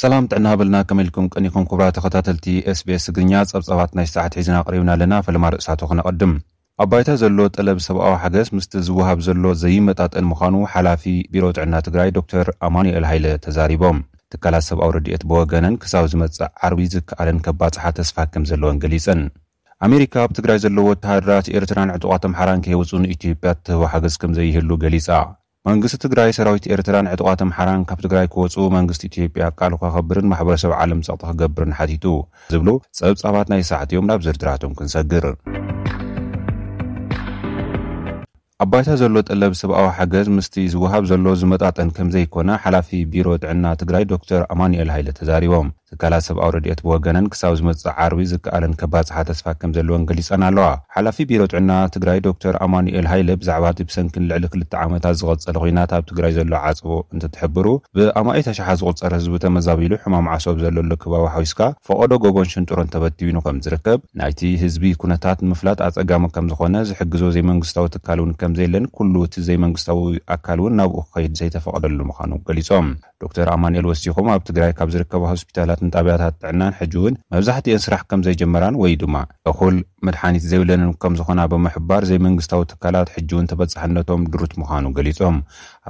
سلام تعنا بلنا كملكم كنيكم كبرى تخطاتلتي SBS غنيا صبصبات ناي ساعه حيزنا قريبنا لنا فلما رأساتو خنقدم أبايتا زلو طلب سبعو حجز مستزوهب زلو زي متاتن مخانو حلافي بيرو تعنا تግራይ دكتور أمانوئيل هايله تزاريبوم تكالا سبعو رديت بوغنن كساو زمص عربي زكالن كباصحه تسفاكم زلون غليصن أمريكا بتግራይ زلو وتهدرات إيرتران عطواتم حران كيوصون إثيوبيا وحجز كم زي هلو غليصا منغست تግራይ ሰራዊት ኤርትራን ዕጥቋቶም ሓራን ካብ ትግራይ ክወጹ መንግስቲ ኢትዮጵያ ቃል ከኸብርን ማሕበረሰብ ዓለም ጸጥታ ክገብርን ሓቲቱ ዝብሉ ጸብጻባት ናይ ሰዓት እዮም ናብ ዝርዝራቶም ክንሰግር أبايتا زلو طلب سبعو حجز مستي زوهاب زلو زمطاطن كم زي كونا حلافي بيرو تعنا تግራይ دكتور أمانوئيل هايله تزاريبوم تكالا سبعو رديت بوغنن كساو زمص عربي زكالن كباصحه تسفاكم زلون غليصنا لوا حلافي بيرو تعنا تግራይ دكتور أمانوئيل هايله بزعبات بسنكن لعل كلتا عامታት ዝغصل ኹይናት ኣብ ትግራይ ዘሎ ዓጽቦ እንትትሕብሩ ብኣማኢት ተሻሓ ዝغصر ህዝቢ ተመዛቢሉ ሕማም ዓሶብ ዘሎ ልክባዊ ሓዊስካ ፈቆዶ ጎቦን ሽንጥሮን ተበቲኑ ከም ዝርከብ ናይቲ ህዝቢ ኩነታት ምፍላጥ ኣጸጋም ከም ዝኾነ ዝሕግዞ ዘይ መንግስታዊ ትካሉን ከም ዘይለን ኩሉ እቲ ዘይ መንግስታዊ ኣካሉን ናብኡ ከይድ ዘይተፈቀደሉ ምዃኑ ገሊጾም دكتور أمانوئيل وسيخوم ኣብ ትግራይ ካብ ዝርከቡ ሆስፒታላትን ጣብያታት ጥዕናን ሕጂውን መብዛሕትአን ስራሕ ከም ዘይጀመራን ወይ ድማ እኹል መድሓኒት ዘይብለንን ከም ዝኾና ብምሕባር ዘይ መንግስታዊ ትካላት ሕጂውን ተበጻሕነቶም ድሩት ምዃኑ ገሊጾም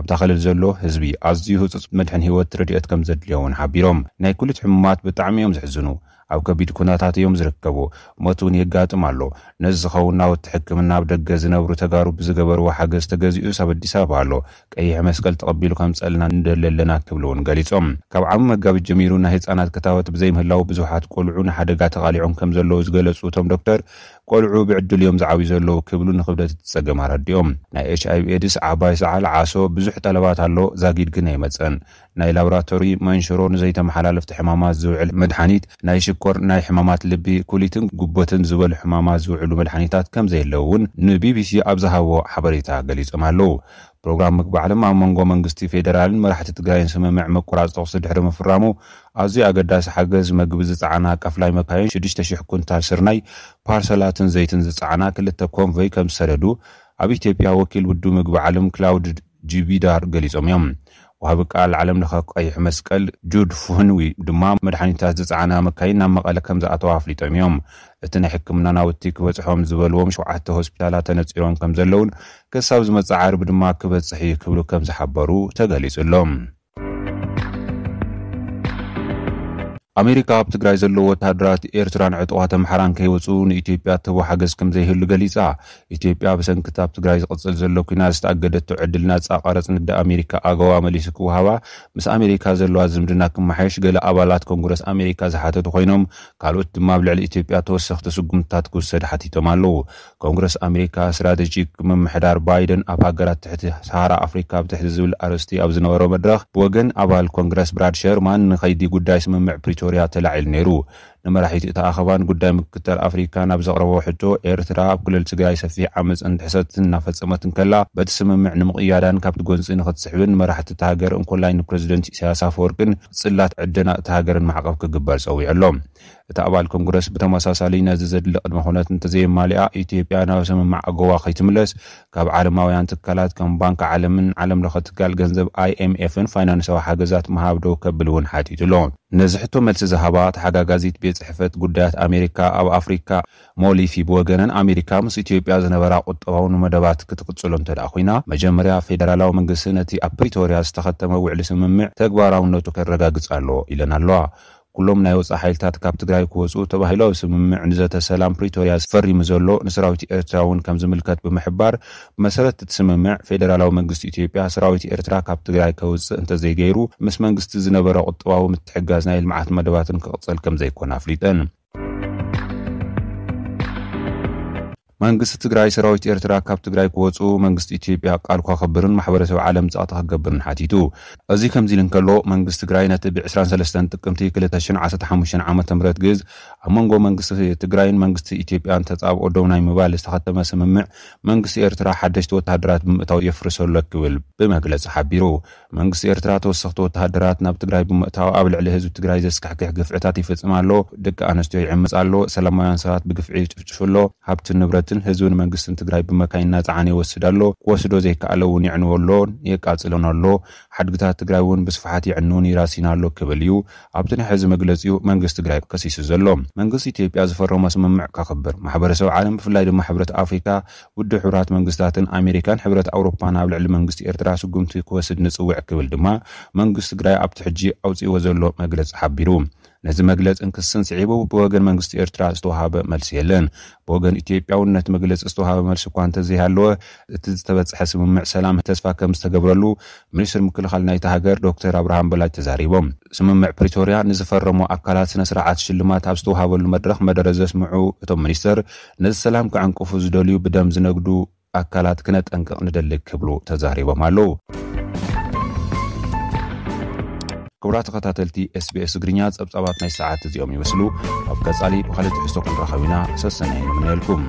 ኣብ ታኸልል ዘሎ ህዝቢ ኣዝዩ ህጹጽ መድሕን ህይወት ረድኤት ከም ዘድልዮውን ሓቢሮም ናይ ኩልት ሕሙማት ብጣዕሚ እዮም ዝሕዝኑ ኣብ ከቢድ ኩነታት እዮም ዝርከቡ ሞቱን የጋጥም ኣሎ ነዝኸውና ወትሕክምና ብደገ ዝነብሩ ተጋሩ ብዝገበሩ ሓገዝ ተገዚኡ ሰብ አዲስ አበባ ኣሎ ቀይሕ መስቀል ተቀቢሉ ከም ጸልና እንደለለና ክብሉን ገሊጾም ካብ ዓም መጋቢት ጀሚሩ ናይ ህፃናት ከታወት ብዘይ ምህላው ብዙሓት ቆልዑ ንሓደጋ ተቃሊዖም ከም ዘለዉ ዝገለጹ ቶም ዶክተር ቆልዑ ብዕድል እዮም ዝዓቢ ዘለዉ ክብሉ ንኽብደት ተጸገም አረዲኦም ናይ HIV ኤድስ ዓባይ ሰዓል ዓሶ ብዙሕ ጠለባት ኣሎ ዛጊድ ግን ኣይመጸን ናይ ላቦራቶሪ መንሽሮ ንዘይተመሓላለፍቲ ሕማማት ዝውዕል መድሓኒት ናይ ሽኮር ናይ ሕማማት ልቢ ኩሊትን ጉቦትን ዝበሉ ሕማማት ዝውዕሉ መድሓኒታት ከም ዘይለውን ንቢቢሲ ኣብ ዝሃቦ ሓበሬታ ገሊጾም ኣለዉ ፕሮግራም ምግቢ ዓለም ኣብ መንጎ መንግስቲ ፌደራልን መራሕቲ ትግራይን ስምምዕ መቆራጽ ተኽሲ ድሕሪ ምፍራሙ ኣዝዩ ኣገዳሲ ሓገዝ ምግቢ ዝጸዓና ቀፍላይ መካይን 6,000 ኩንታል ስርናይ ፓርሰላትን ዘይትን ዝጸዓና ክልተ ኮንቮይ ከም ዝሰደዱ ኣብ ኢትዮጵያ ወኪል ውዱ ምግቢ ዓለም ክላውድ ጂቢዳር ገሊጾም እዮም وهذا قال العالم لخ قيح مسقل جود فهنوي دما مدحانيታት ዝጻዓና መካይን ናብ መቐለ ከም ዝኣተዋ ኣፍሊጦም እዮም እቲ ናይ ሕክምና ናውቲ ክበጽሖም ዝበልዎም 7 ሆስፒታላት ተነጺሮም ከም ዘለውን ከሳብ ዝመጽ ዓርብ ድማ ክበጽሕ ክብሉ ከም ዝሓበሩ ተገሊጹሎም أمريكا بتግራይ ዘሎ ወታደራት ኤርትራን ዕጥቋቶም ሓራን ከይወጹ ንኢትዮጵያ ተወሓገዝ ከም ዘይህሉ ገሊጻ ኢትዮጵያ በሰንክታ በትግራይ ዝቕጽል ዘሎ ኩናት ዝተኣገደት ዕድል ናጻ ቀረጽ ንግዲ ኣሜሪካ ኣገዋ መሊሱ ክወሃባ ምስ ኣሜሪካ ዘለዋ ዝምድና ክመሓየሽ ገለ ኣባላት ኮንግረስ ኣሜሪካ ዝሓተቱ ኮይኖም ካልኦት ድማ ብልዕሊ ኢትዮጵያ ተወሰኽቲ ስጉምትታት ክውሰድ ሓቲቶም ኣለዉ ኮንግረስ ኣሜሪካ ስትራቴጂክ ምምሕዳር ባይደን ኣብ ሃገራት ትሕቲ ሰሃራ ኣፍሪካ ብትሕቲ ዝብል ኣርእስቲ ኣብ ዝነበሮ መድረኽ ብወገን ኣባል ኮንግረስ ብራድ ሸርማን ንኸይዲ ጉዳይ ስምምዕ ፕሪቶሪያ ተላዒል ነይሩ نمرحيت تأخذان قدام كتر أفريقيا نبز غربوا حتى إيرترا بكل تجاي سفي عمز أن تحسد نفس أمتن كلا بتسمى معنى مقيادان كابت جونز إن خد سحبن مرحت تهاجر إن كل لاين بريزيدنت سياسة فوركن صلات عدنا تهاجر معقب كجبار سوي علوم تابع الكونغرس بتماساس علينا زاد لقدم هونات انتزاي مالية إثيوبيا أنا وسمى مع جوا خيتملس كاب عالماويان تكالات كم بنك عالم لخد قال جنزب IMF فاينانس وحاجزات مهابدو كبلون حاتي تلون نزحتو ملس ذهبات حاجة جازيت حفت قدات أمريكا أو أفريقيا مولي في بوغنن أمريكا مس إثيوبيا زنبرا قطعون مدبات كتقصلون تداخوينا مجمريا فيدرالاو منقسنتي أبريتوريا استخدم وعلى سممع تكباراو نوتو كرقاقص ألو إلنا اللوع كلهم نايوص حيلتات كاب تግራይ ክወጹ ተባሂለው ስምምዕ ንዘተ ሰላም ፕሪቶሪያ ፈሪሙ ዘሎ ንሰራዊት ኤርትራውን ከም ዝምልከት ብምሕባር መሰረት ተስምምዕ ፌደራላዊ መንግስቲ ኢትዮጵያ ሰራዊት ኤርትራ ካብ ትግራይ ከውጽእ እንተዘይገይሩ ምስ መንግስቲ ዝነበረ ቁጥባዊ ምትሕጋዝ ናይ ልምዓት መደባትን ክቕጽል ከም ዘይኮነ ኣፍሊጠን መንግስት ትግራይ ሰራዊት ኤርትራ ካብ ትግራይ ክወጹ መንግስት ኢትዮጵያ ቃል ከኸብርን ማሕበረሰብ ዓለም ጻዕታ ከገብርን ሓቲቱ እዚ ከምዚ ልንከሎ መንግስት ትግራይ ነቲ ብ23 ጥቅምቲ 2015 ዓመተ ምህረት ግዝ ኣብ መንጎ መንግስት ትግራይን መንግስት ኢትዮጵያን ተጻብኦ ደው ናይ ምባል ዝተኸተመ ስምምዕ መንግስት ኤርትራ ሓደሽቲ ወታደራት ብምእታው የፍርሰሉ ክብል ብመግለጽ ሓቢሩ መንግስት ኤርትራ ተወሰኽቲ ወታደራት ናብ ትግራይ ብምእታው ኣብ ልዕሊ ህዝቢ ትግራይ ዘስካሕክሕ ግፍዕታት ይፈጽማሎ ደቂ ኣንስትዮ ይዕምጻሎ ሰላማውያን ሰባት ብግፍዒ ይጭፍጭፍሎ ሃብቲ ንብረት ሰራዊትን ህዝብን መንግስትን ትግራይ ብመካይና ጻዕነ ይወስዳሎ ወስዶ ዘይከኣለውን ይዕንወሎ የቃጽለናሎ ሓድግታት ትግራይውን ብስፍሓት ይዕኑን ይራሲናሎ ክብልዩ ኣብቲ ናይ ሕዚ መግለጺኡ መንግስት ትግራይ ከሲሱ ዘሎ መንግስት ኢትዮጵያ ዝፈረመ ስምምዕ ከኽብር ማሕበረሰብ ዓለም ብፍላይ ድማ ሕብረት ኣፍሪካ ውድ ሕብራት መንግስታትን ኣሜሪካን ሕብረት ኣውሮፓን ኣብ ልዕሊ መንግስቲ ኤርትራ ስጉምቲ ክወስድ ንጽውዕ ክብል ድማ መንግስት ትግራይ ኣብቲ ሕጂ ኣውጽኢዎ ዘሎ መግለጺ ሓቢሩ ነዚ መግለጽን ክስን ስዒቡ ብወገን መንግስቲ ኤርትራ ዝተዋሃበ መልሲ የለን ብወገን ኢትዮጵያውነት መግለጽ ዝተዋሃበ መልሲ እኳ እንተዘይሃለወ እቲ ዝተበጽሐ ስምምዕ ሰላም ተስፋ ከም ዝተገብረሉ ሚኒስትር ምክልኻል ናይቲ ሃገር ዶክተር አብርሃም በላይ ተዛሪቦም ስምምዕ ፕሪቶሪያ ንዝፈረሙ ኣካላት ስነ ስርዓት ሽልማት ኣብ ዝተዋሃበሉ መድረኽ መደረ ዘስምዑ እቶም ሚኒስትር ነዚ ሰላም ክዕንቅፉ ዝደልዩ ብደም ዝነግዱ ኣካላት ክነጠንቅቕ ንደሊ ክብሉ ተዛሪቦም ኣለዉ ክቡራት ተኸታተልቲ SBS ትግርኛ ጸብጻባት ናይ ሰዓት እዚኦም ይመስሉ ኣብ ቀጻሊ ብኻልእ ትሕዝቶ ክንራኸብ ኢና ሰሰናይ ንምንየልኩም